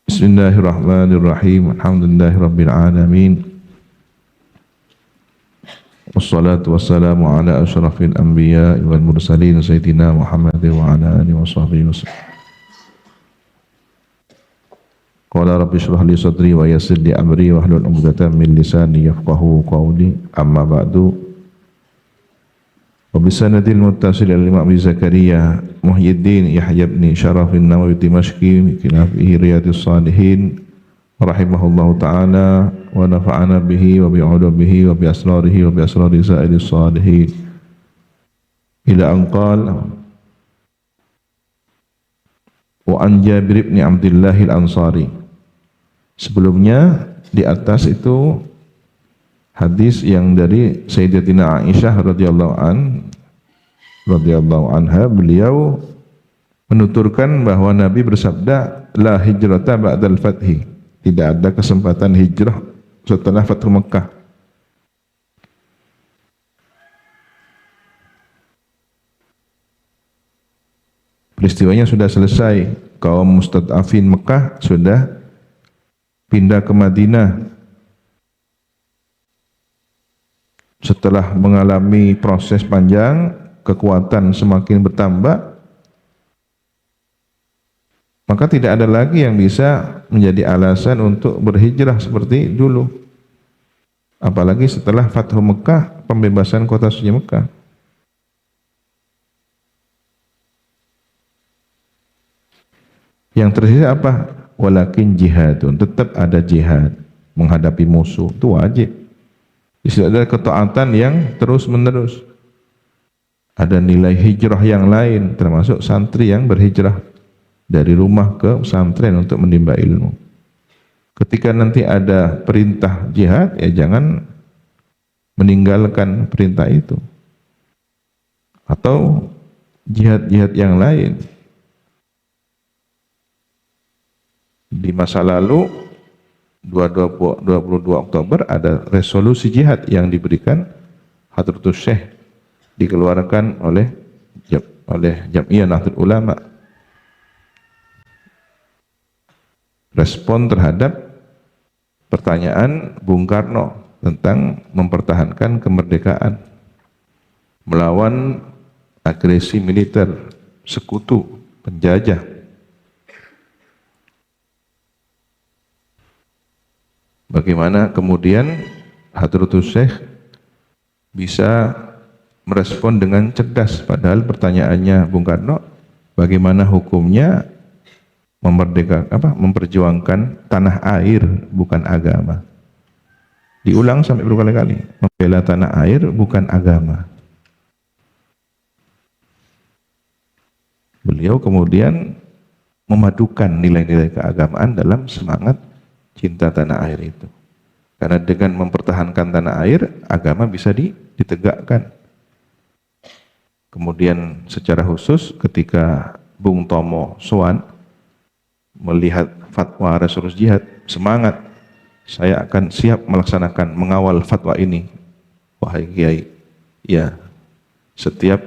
Bismillahirrahmanirrahim. Alhamdulillahirabbil alamin. Wassalatu wassalamu ala asyrafil anbiya'i wal mursalin sayyidina Muhammadin wa ala alihi washabbihi wasallam. Qala rabbi shrah li sadri wa yassir li amri wahlul 'uqdatam min lisani yafqahu qawli. Amma ba'du. Wa bisanadil muttasil al-Imam Abi Zakaria Muhyiddin Yahya bin Syarafin Nawawi Dimashqi fi Riyadhis Shalihin rahimahullahu ta'ala wa nafa'ana bihi wa bi'ulumihi wa bi asrarihi wa bi asrari sa'iris salihin ila an qala wa an Jabir bin Abdullah al-Ansari. Sebelumnya di atas itu hadis yang dari Sayyidatina Aisyah radhiyallahu anha, beliau menuturkan bahwa Nabi bersabda, la hijrata ba'dal fathi, tidak ada kesempatan hijrah setelah Fathu Mekah. Peristiwanya sudah selesai, kaum mustad'afin Mekah sudah pindah ke Madinah. Setelah mengalami proses panjang, kekuatan semakin bertambah, maka tidak ada lagi yang bisa menjadi alasan untuk berhijrah seperti dulu. Apalagi setelah Fathu Mekah, pembebasan kota suci Mekah. Yang tersisa apa? Walakin jihadun, tetap ada jihad, menghadapi musuh, itu wajib. Di situ ada ketaatan yang terus menerus. Ada nilai hijrah yang lain, termasuk santri yang berhijrah dari rumah ke pesantren untuk menimba ilmu. Ketika nanti ada perintah jihad, ya jangan meninggalkan perintah itu. Atau jihad-jihad yang lain. Di masa lalu 22 Oktober ada resolusi jihad yang diberikan Hadratus Syekh, dikeluarkan oleh Jam'iyah Nahdlatul Ulama. Respon terhadap pertanyaan Bung Karno tentang mempertahankan kemerdekaan melawan agresi militer sekutu penjajah. Bagaimana kemudian Hadratus Syekh bisa merespon dengan cerdas, padahal pertanyaannya Bung Karno, bagaimana hukumnya memperjuangkan tanah air bukan agama. Diulang sampai berkali-kali, membela tanah air bukan agama. Beliau kemudian memadukan nilai-nilai keagamaan dalam semangat cinta tanah air itu. Karena dengan mempertahankan tanah air, agama bisa ditegakkan. Kemudian secara khusus ketika Bung Tomo Sowan melihat fatwa Resolusi Jihad, semangat, saya akan siap melaksanakan, mengawal fatwa ini. Wahai Kiai, ya, setiap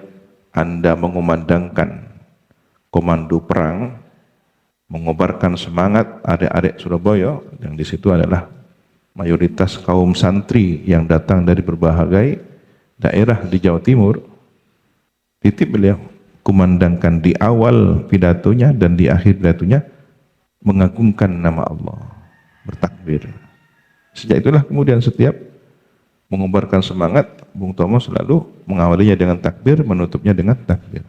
Anda mengumandangkan komando perang, mengobarkan semangat adik-adik Surabaya, yang di situ adalah mayoritas kaum santri yang datang dari berbagai daerah di Jawa Timur. Titip beliau kumandangkan di awal pidatonya dan di akhir pidatonya mengagungkan nama Allah, bertakbir. Sejak itulah kemudian setiap mengobarkan semangat, Bung Tomo selalu mengawalinya dengan takbir, menutupnya dengan takbir.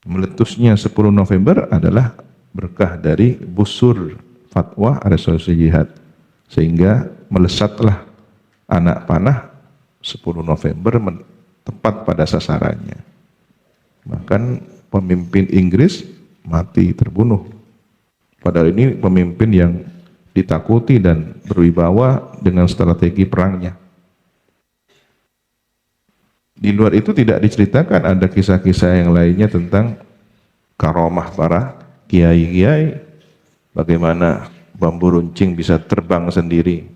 Meletusnya 10 November adalah berkah dari busur fatwa resolusi jihad, sehingga melesatlah anak panah 10 November tepat pada sasarannya. Bahkan pemimpin Inggris mati terbunuh, padahal ini pemimpin yang ditakuti dan berwibawa dengan strategi perangnya. Di luar itu tidak diceritakan ada kisah-kisah yang lainnya tentang karomah para kiai-kiai, bagaimana bambu runcing bisa terbang sendiri.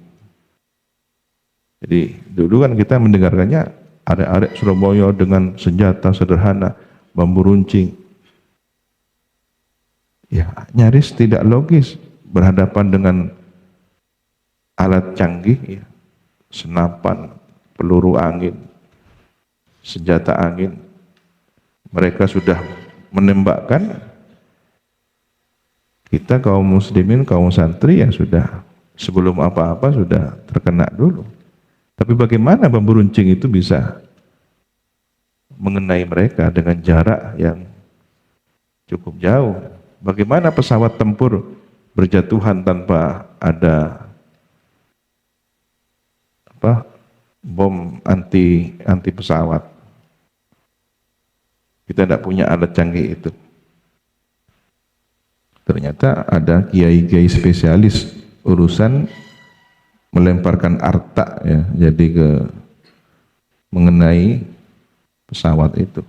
Jadi dulu kan kita mendengarkannya arek-arek Surabaya dengan senjata sederhana, bambu runcing. Ya, nyaris tidak logis berhadapan dengan alat canggih, ya, senapan, peluru angin, senjata angin. Mereka sudah menembakkan, kita kaum muslimin, kaum santri yang sudah sebelum apa-apa sudah terkena dulu. Tapi bagaimana bambu runcing itu bisa mengenai mereka dengan jarak yang cukup jauh? Bagaimana pesawat tempur berjatuhan tanpa ada bom anti pesawat? Kita tidak punya alat canggih itu. Ternyata ada kiai-kiai spesialis urusan melemparkan arta, ya, jadi ke mengenai pesawat itu.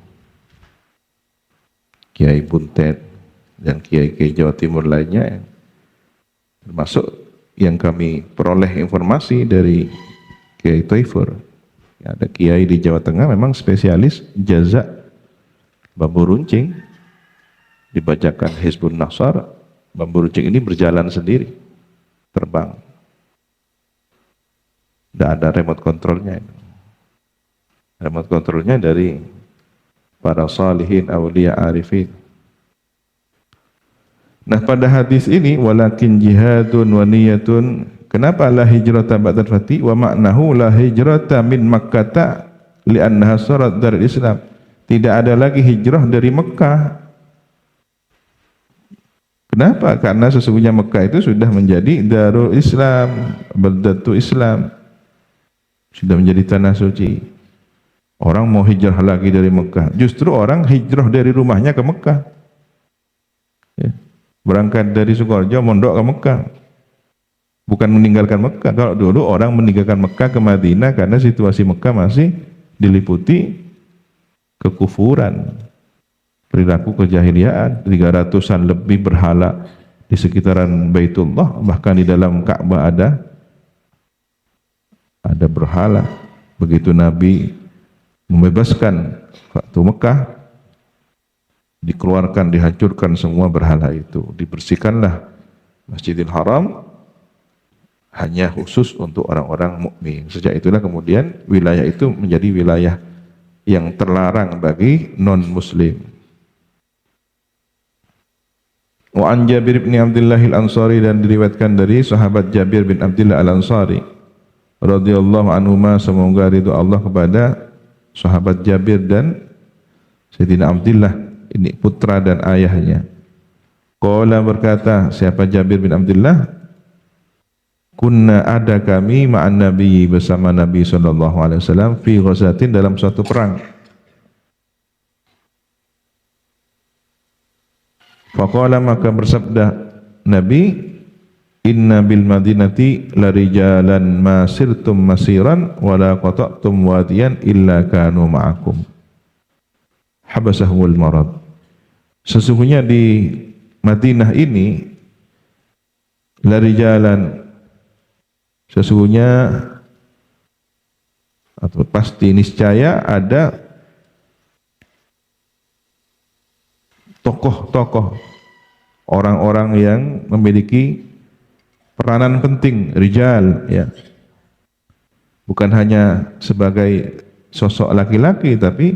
Kiai Buntet dan kiai-kiai Jawa Timur lainnya, termasuk yang kami peroleh informasi dari Kiai Toifur. Ada kiai di Jawa Tengah memang spesialis jaza bambu runcing, dibacakan Hizbun Nasar, bambu runcing ini berjalan sendiri, terbang. Tidak ada remote controlnya. Remote controlnya dari para salihin, awliya, arifin. Nah, pada hadis ini walakin jihadun wa niyatun, kenapa la hijrata ba'dal fatih wa ma'nahu la hijrata min Makkah li'annaha sarat darul Islam. Tidak ada lagi hijrah dari Mekah. Kenapa? Karena sesungguhnya Mekah itu sudah menjadi darul Islam, baldatu Islam. Sudah menjadi tanah suci. Orang mau hijrah lagi dari Mekah. Justru orang hijrah dari rumahnya ke Mekah. Ya. Berangkat dari Sukoharjo mondok ke Mekah, bukan meninggalkan Mekah. Kalau dulu orang meninggalkan Mekah ke Madinah karena situasi Mekah masih diliputi kekufuran, perilaku kejahiliaan, 300-an lebih berhala di sekitaran Baitullah, bahkan di dalam Ka'bah ada berhala. Begitu Nabi membebaskan waktu Mekah, dikeluarkan, dihancurkan semua berhala itu, dibersihkanlah Masjidil Haram hanya khusus untuk orang-orang mukmin. Sejak itulah kemudian wilayah itu menjadi wilayah yang terlarang bagi non-muslim. Wa an Jabir bin Abdullah al-Ansari, dan diriwayatkan dari sahabat Jabir bin Abdullah al-Ansari radhiyallahu anhuma, semoga ridha Allah kepada sahabat Jabir dan Sayyidina Abdullah, ini putra dan ayahnya. Qala, berkata siapa Jabir bin Abdullah, kunna, ada kami ma'an Nabi, bersama Nabi sallallahu alaihi wasallam, fi ghazatin, dalam suatu perang. Faqala, maka bersabda Nabi, inna bil madinati larijalan ma sirtum masiran wala qata'tum wadiyan illa kanu ma'akum habasahul marad. Sesungguhnya di Madinah ini larijalan, sesungguhnya atau pasti niscaya ada tokoh-tokoh, orang-orang yang memiliki peranan penting, rijal, ya. Bukan hanya sebagai sosok laki-laki, tapi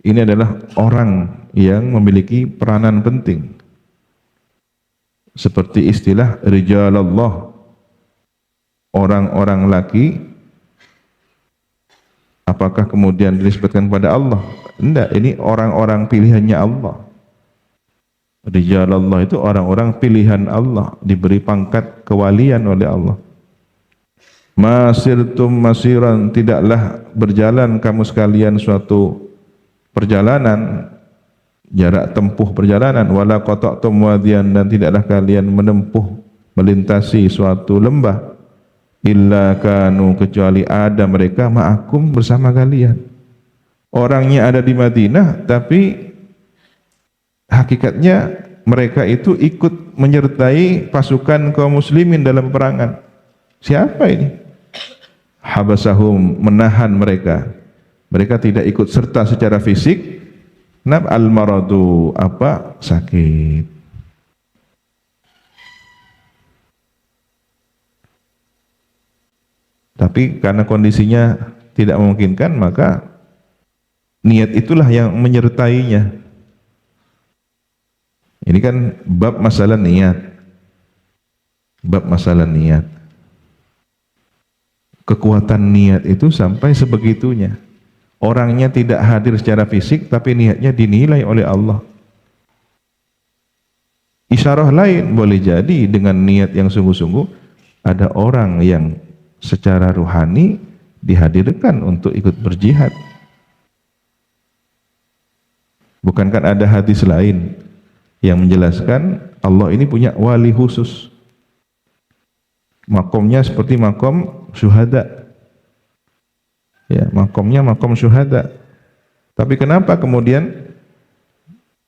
ini adalah orang yang memiliki peranan penting. Seperti istilah rijalallah, orang-orang laki. Apakah kemudian dinisbatkan kepada Allah? Tidak, ini orang-orang pilihannya Allah. Rijalallah itu orang-orang pilihan Allah, diberi pangkat kewalian oleh Allah. Masirtum masiran, tidaklah berjalan kamu sekalian suatu perjalanan, jarak tempuh perjalanan, wala qata'tum wadiyan, dan tidaklah kalian menempuh, melintasi suatu lembah, illa kanu, kecuali ada mereka ma'akum, bersama kalian. Orangnya ada di Madinah, tapi hakikatnya mereka itu ikut menyertai pasukan kaum muslimin dalam peperangan. Siapa ini? Habasahum, menahan mereka. Mereka tidak ikut serta secara fisik. Al-maradu, apa? Sakit. Tapi karena kondisinya tidak memungkinkan, maka niat itulah yang menyertainya. Ini kan bab masalah niat. Bab masalah niat. Kekuatan niat itu sampai sebegitunya. Orangnya tidak hadir secara fisik, tapi niatnya dinilai oleh Allah. Isyarah lain boleh jadi dengan niat yang sungguh-sungguh, ada orang yang secara ruhani dihadirkan untuk ikut berjihad. Bukankah ada hadis lain yang menjelaskan Allah ini punya wali khusus, makomnya seperti makom syuhada, ya, makomnya makom syuhada. Tapi kenapa kemudian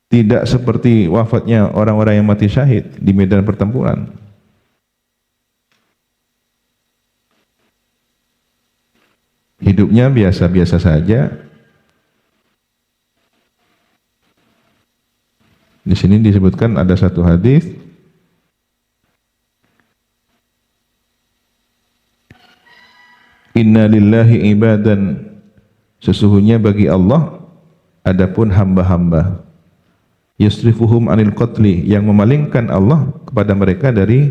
tidak seperti wafatnya orang-orang yang mati syahid di medan pertempuran? Hidupnya biasa-biasa saja. Di sini disebutkan ada satu hadis, Inna lillahi ibadan, sesungguhnya bagi Allah adapun hamba-hamba, yasrifuhum anil qatli, yang memalingkan Allah kepada mereka dari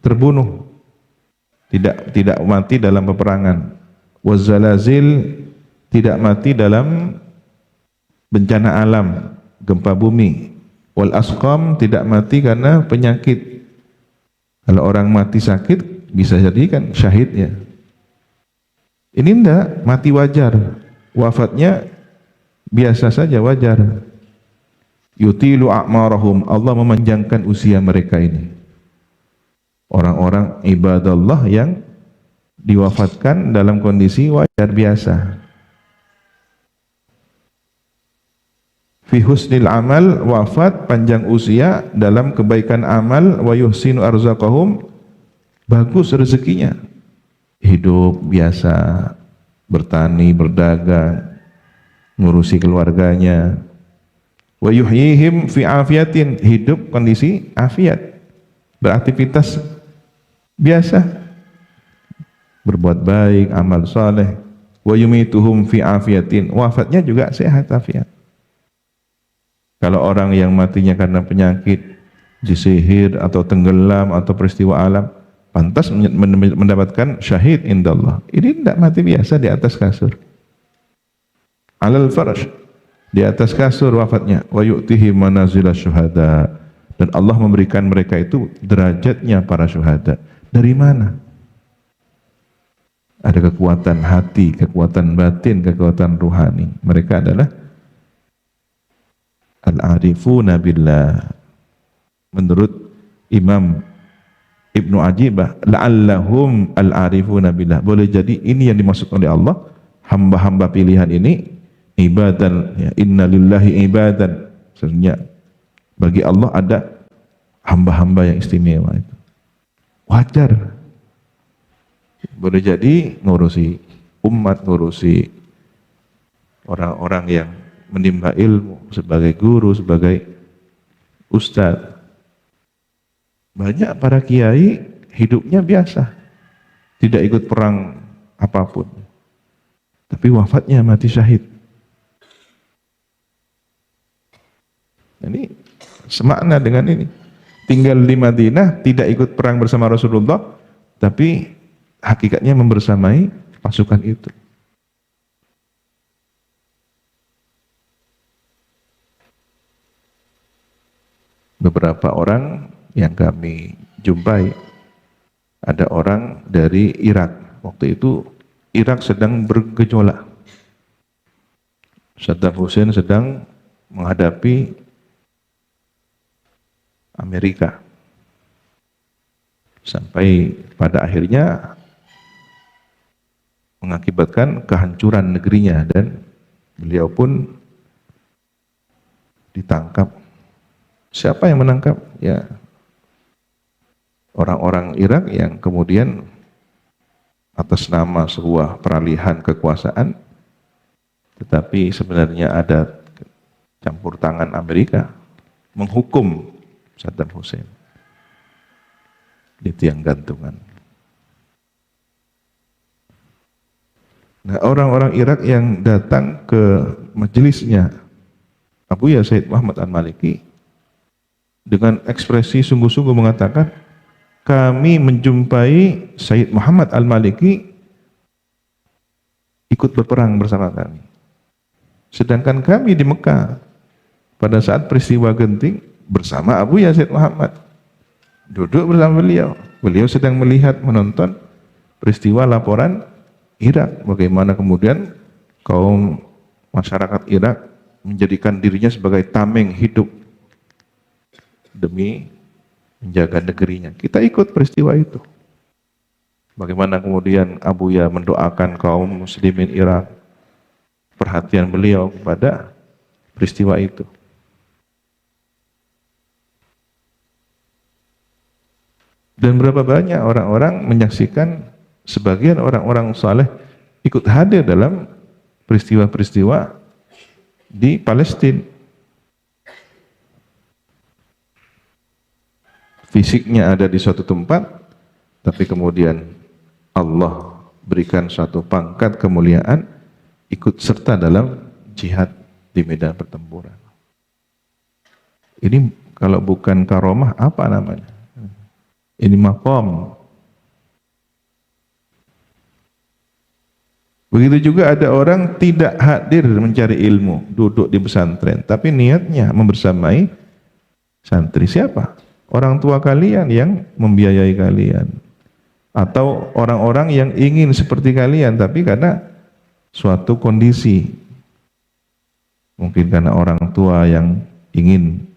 terbunuh, tidak mati dalam peperangan, wazalazil, tidak mati dalam bencana alam, gempa bumi, wal asqam, tidak mati karena penyakit. Kalau orang mati sakit bisa jadi kan syahid ya. Ini enggak, mati wajar, wafatnya biasa saja, wajar. Yutilu a'marahum, Allah memanjangkan usia mereka ini. Orang-orang ibadallah yang diwafatkan dalam kondisi wajar biasa. Fi husnil amal, wafat panjang usia dalam kebaikan amal, wa yuhsinu arzaqahum, bagus rezekinya. Hidup biasa, bertani, berdagang, ngurusi keluarganya. Wa yuhyihim fi afiyatin, hidup kondisi afiat, beraktivitas biasa, berbuat baik, amal saleh. Wa yumituhum fi afiyatin, wafatnya juga sehat afiat. Kalau orang yang matinya karena penyakit, disihir atau tenggelam atau peristiwa alam, pantas mendapatkan syahid indallah. Ini tidak mati biasa di atas kasur, alal farash, di atas kasur wafatnya. Wa yu'tihi manazila syuhada, dan Allah memberikan mereka itu derajatnya para syuhada. Dari mana? Ada kekuatan hati, kekuatan batin, kekuatan ruhani. Mereka adalah al-arifuna billah. Menurut Imam Ibnu Ajibah, la'allahum al-arifuna billah, boleh jadi ini yang dimaksud oleh Allah, hamba-hamba pilihan ini ibadan, ya, inna lillahi ibadan, sebenarnya bagi Allah ada hamba-hamba yang istimewa. Itu wajar, boleh jadi ngurusi umat, ngurusi orang-orang yang menimba ilmu, sebagai guru, sebagai ustadz. Banyak para kiai hidupnya biasa, tidak ikut perang apapun, tapi wafatnya mati syahid. Ini semakna dengan ini. Tinggal di Madinah, tidak ikut perang bersama Rasulullah, tapi hakikatnya membersamai pasukan itu. Beberapa orang yang kami jumpai, ada orang dari Irak. Waktu itu Irak sedang bergejolak. Saddam Hussein sedang menghadapi Amerika. Sampai pada akhirnya mengakibatkan kehancuran negerinya, dan beliau pun ditangkap. Siapa yang menangkap? Ya, orang-orang Irak yang kemudian atas nama sebuah peralihan kekuasaan, tetapi sebenarnya ada campur tangan Amerika, menghukum Saddam Hussein di tiang gantungan. Nah, orang-orang Irak yang datang ke majelisnya Abuya Said Muhammad Al-Maliki dengan ekspresi sungguh-sungguh mengatakan, kami menjumpai Said Muhammad Al-Maliki ikut berperang bersama kami. Sedangkan kami di Mekah pada saat peristiwa genting bersama Abuya Said Muhammad. Duduk bersama beliau. Beliau sedang melihat, menonton peristiwa laporan Irak. Bagaimana kemudian kaum masyarakat Irak menjadikan dirinya sebagai tameng hidup demi menjaga negerinya. Kita ikut peristiwa itu. Bagaimana kemudian Abuya mendoakan kaum muslimin Irak. Perhatian beliau kepada peristiwa itu. Dan berapa banyak orang-orang menyaksikan, sebagian orang-orang saleh ikut hadir dalam peristiwa-peristiwa di Palestina. Fisiknya ada di suatu tempat, tapi kemudian Allah berikan suatu pangkat kemuliaan, ikut serta dalam jihad di medan pertempuran. Ini kalau bukan karomah apa namanya? Ini maqam. Begitu juga ada orang tidak hadir mencari ilmu, duduk di pesantren, tapi niatnya membersamai santri. Siapa? Orang tua kalian yang membiayai kalian, atau orang-orang yang ingin seperti kalian, tapi karena suatu kondisi, mungkin karena orang tua yang ingin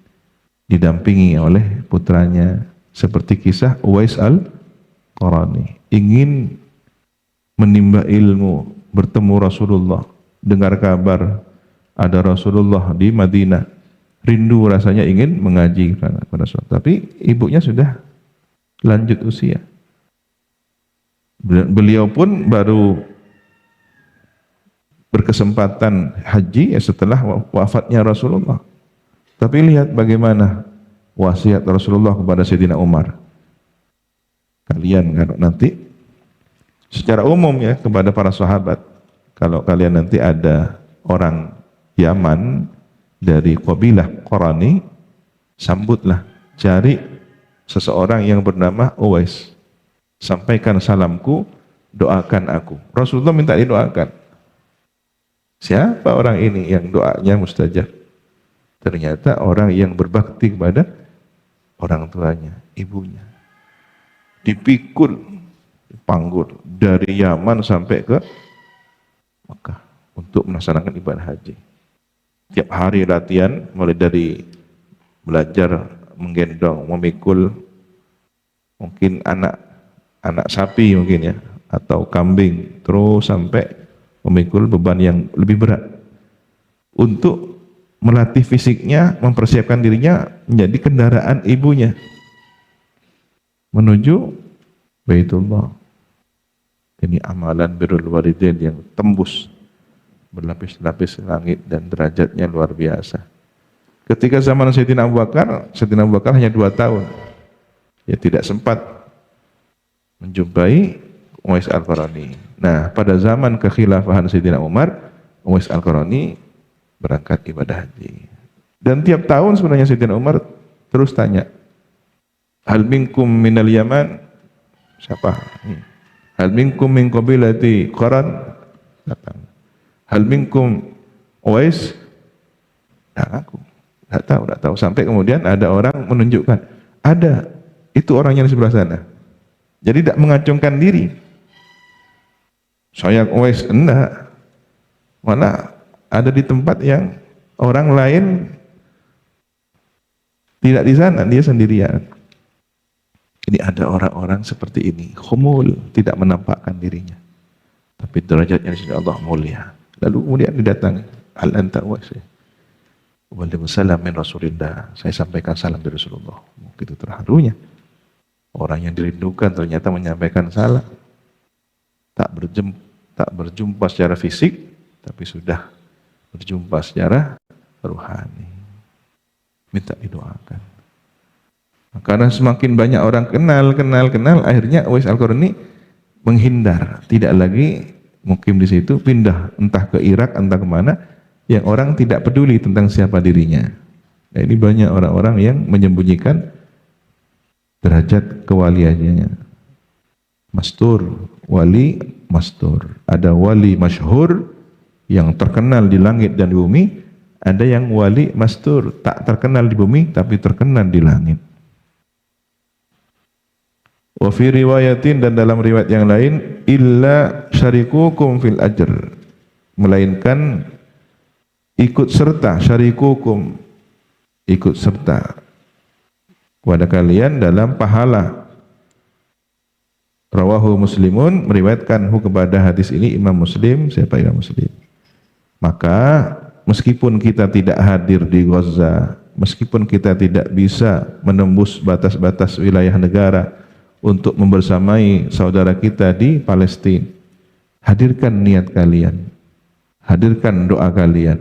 didampingi oleh putranya, seperti kisah Uwais Al-Qarani, ingin menimba ilmu, bertemu Rasulullah, dengar kabar ada Rasulullah di Madinah, rindu rasanya ingin mengaji pada suatu, tapi ibunya sudah lanjut usia. Beliau pun baru berkesempatan haji setelah wafatnya Rasulullah. Tapi lihat bagaimana wasiat Rasulullah kepada Sayyidina Umar. Kalian kalau nanti secara umum ya kepada para sahabat, kalau kalian nanti ada orang Yaman dari kabilah Qarani, sambutlah, cari seseorang yang bernama Uwais. Sampaikan salamku, doakan aku. Rasulullah minta didoakan. Siapa orang ini yang doanya mustajab? Ternyata orang yang berbakti kepada orang tuanya, ibunya. Dipikul, dipanggul dari Yaman sampai ke Mekah untuk melaksanakan ibadah haji. Tiap hari latihan, mulai dari belajar menggendong, memikul mungkin anak sapi mungkin ya, atau kambing, terus sampai memikul beban yang lebih berat untuk melatih fisiknya, mempersiapkan dirinya menjadi kendaraan ibunya menuju Baitullah. Ini amalan birrul walidain yang tembus berlapis-lapis langit dan derajatnya luar biasa. Ketika zaman Sayyidina Abu Bakar hanya 2 tahun, ya tidak sempat menjumpai Uwais Al-Qarani. Nah, pada zaman kekhilafahan Sayyidina Umar, Uwais Al-Qarani berangkat ibadah haji. Dan tiap tahun sebenarnya Sayyidina Umar terus tanya, hal minkum minal Yaman? Siapa? Hal minkum min qabilati Qaran? Datang. Hal minkum Uwais? Nah, aku enggak tahu. Sampai kemudian ada orang menunjukkan, ada, itu orangnya di sebelah sana. Jadi tidak mengacungkan diri. Saya Uwais enggak. Malah ada di tempat yang orang lain tidak di sana, dia sendirian. Ini ada orang-orang seperti ini, khumul, tidak menampakkan dirinya. Tapi derajatnya insya Allah mulia. Lalu kemudian didatangi, hal anta Uwais? Waalaikumsalam min Rasulillah. Saya sampaikan salam dari Rasulullah. Begitu terharunya. Orang yang dirindukan ternyata menyampaikan salam. Tak berjumpa secara fisik, tapi sudah berjumpa secara rohani. Minta didoakan. Karena semakin banyak orang kenal, akhirnya Uwais Al-Qarani menghindar, tidak lagi mukim di situ, pindah entah ke Irak, entah kemana, yang orang tidak peduli tentang siapa dirinya. Nah, ini banyak orang-orang yang menyembunyikan derajat kewaliannya. Mastur, wali mastur. Ada wali masyhur yang terkenal di langit dan di bumi, ada yang wali mastur, tak terkenal di bumi tapi terkenal di langit. Wa fi riwayatin, dan dalam riwayat yang lain, illa syarikukum fil ajr, melainkan ikut serta, syarikukum ikut serta kepada kalian dalam pahala. Rawahu Muslimun, meriwayatkan kepada hadis ini Imam Muslim. Siapa Imam Muslim? Maka meskipun kita tidak hadir di Gaza, meskipun kita tidak bisa menembus batas-batas wilayah negara untuk membersamai saudara kita di Palestina, hadirkan niat kalian, hadirkan doa kalian.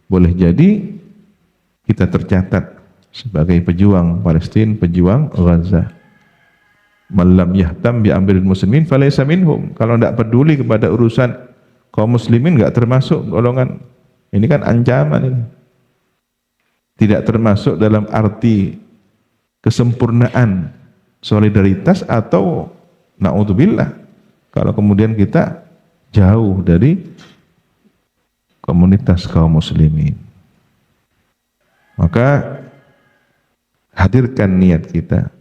Boleh jadi kita tercatat sebagai pejuang Palestina, pejuang Gaza. Man lam yahtam bi amril muslimin falaysa minhum. Kalau tidak peduli kepada urusan kaum muslimin, enggak termasuk golongan. Ini kan ancaman ini. Tidak termasuk dalam arti kesempurnaan solidaritas atau naudzubillah kalau kemudian kita jauh dari komunitas kaum muslimin. Maka hadirkan niat kita,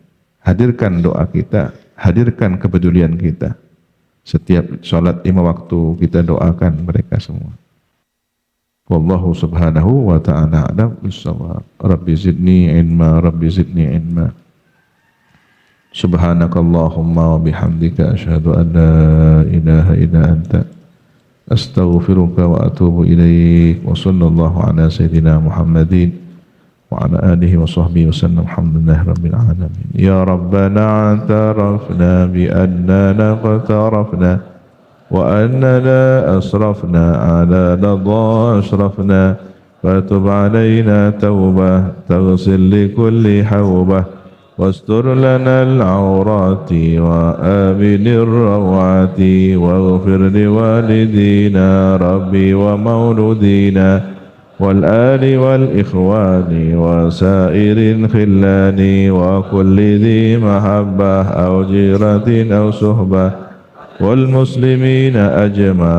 hadirkan doa kita, hadirkan kepedulian kita. Setiap sholat 5 waktu kita doakan mereka semua. Wallahu subhanahu wa ta'ala a'lam bis-shawab. Rabbi zidni ilma, Rabbi zidni ilma. Subhanakallahumma wa bihamdika asyhadu an la ilaha illa anta astaghfiruka wa atubu ilaik. Wa sallallahu ala sayyidina Muhammadin wa ala alihi wa sahbihi wa sallam. Alhamdulillahi rabbil alamin. Ya Rabbana atarafna bi annana qatarafna wa annana asrafna ala ladha asrafna fatub alayna tawbah taghsil li kulli hawbah واستر لنا العورات وآمن الروعات واغفر لوالدينا ربي ومولودينا والآل والإخوان وسائر الخلان وكل ذي محبة أو جيرة أو صحبة والمسلمين أجمع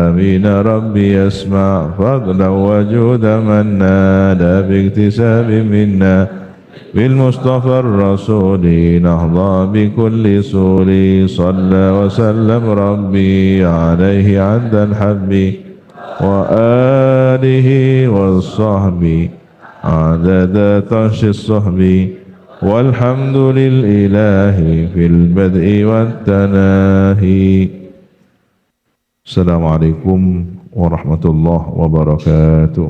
آمين ربي يسمع فضلا وجود من نادى باكتساب منا بالمصطفى الرسول نهضى بكل سول صلى وسلم ربي عليه عند الحب وآله والصحب عدد طش الصحب والحمد لله في البدء والتناهي. السلام عليكم ورحمة الله وبركاته.